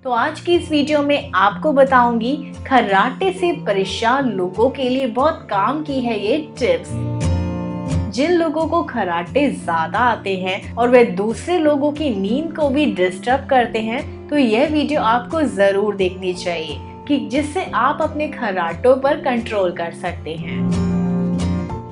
तो आज की इस वीडियो में आपको बताऊंगी खर्राटे से परेशान लोगों के लिए बहुत काम की है ये टिप्स। जिन लोगों को खर्राटे ज्यादा आते हैं और वे दूसरे लोगों की नींद को भी डिस्टर्ब करते हैं, तो यह वीडियो आपको जरूर देखनी चाहिए कि जिससे आप अपने खर्राटों पर कंट्रोल कर सकते हैं।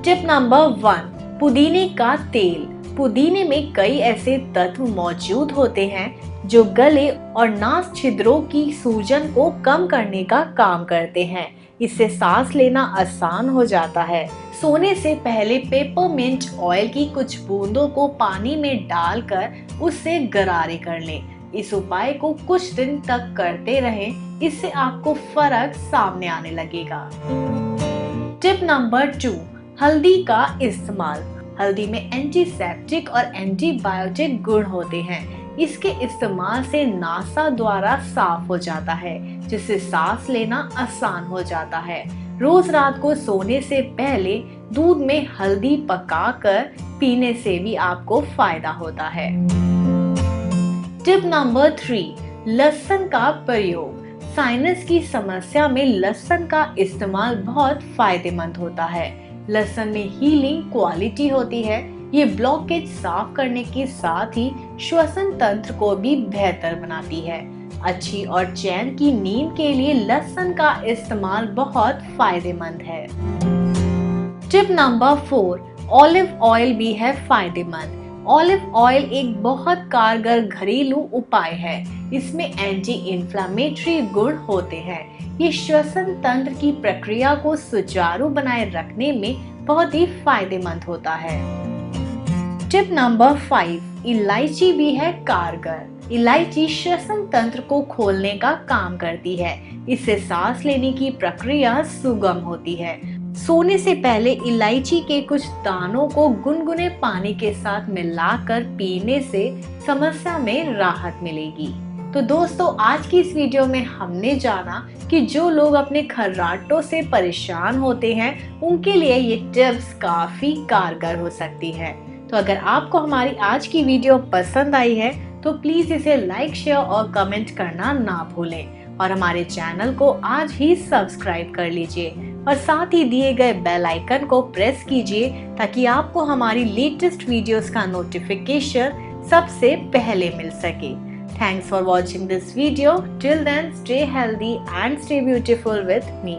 टिप नंबर 1, पुदीने का तेल। पुदीने में कई ऐसे तत्व मौजूद होते हैं जो गले और नाक छिद्रों की सूजन को कम करने का काम करते हैं। इससे सांस लेना आसान हो जाता है। सोने से पहले पेपरमिंट ऑयल की कुछ बूंदों को पानी में डालकर उससे गरारे कर लें। इस उपाय को कुछ दिन तक करते रहें, इससे आपको फर्क सामने आने लगेगा। टिप नंबर 2, हल्दी का इस्तेमाल। हल्दी में एंटीसेप्टिक और एंटीबायोटिक गुण होते हैं। इसके इस्तेमाल से नासा द्वारा साफ हो जाता है, जिससे सांस लेना आसान हो जाता है। रोज रात को सोने से पहले दूध में हल्दी पकाकर पीने से भी आपको फायदा होता है। टिप नंबर 3, लहसुन का प्रयोग। साइनस की समस्या में लहसुन का इस्तेमाल बहुत फायदेमंद होता है। लहसुन में हीलिंग क्वालिटी होती है। ये ब्लॉकेज साफ करने के साथ ही श्वसन तंत्र को भी बेहतर बनाती है। अच्छी और चैन की नींद के लिए लहसुन का इस्तेमाल बहुत फायदेमंद है। टिप नंबर 4, ऑलिव ऑयल भी है फायदेमंद। ऑलिव ऑयल एक बहुत कारगर घरेलू उपाय है। इसमें एंटी इन्फ्लेमेटरी गुण होते हैं। ये श्वसन तंत्र की प्रक्रिया को सुचारू बनाए रखने में बहुत ही फायदेमंद होता है। टिप नंबर 5, इलायची भी है कारगर। इलायची श्वसन तंत्र को खोलने का काम करती है। इससे सांस लेने की प्रक्रिया सुगम होती है। सोने से पहले इलायची के कुछ दानों को गुनगुने पानी के साथ मिलाकर पीने से समस्या में राहत मिलेगी। तो दोस्तों, आज की इस वीडियो में हमने जाना कि जो लोग अपने खर्राटों से परेशान होते हैं उनके लिए ये टिप्स काफी कारगर हो सकती है। तो अगर आपको हमारी आज की वीडियो पसंद आई है तो प्लीज इसे लाइक, शेयर और कमेंट करना ना भूलें और हमारे चैनल को आज ही सब्सक्राइब कर लीजिए और साथ ही दिए गए बेल आइकन को प्रेस कीजिए ताकि आपको हमारी लेटेस्ट वीडियोस का नोटिफिकेशन सबसे पहले मिल सके। Thanks for watching this video. Till then, stay healthy and stay beautiful with me.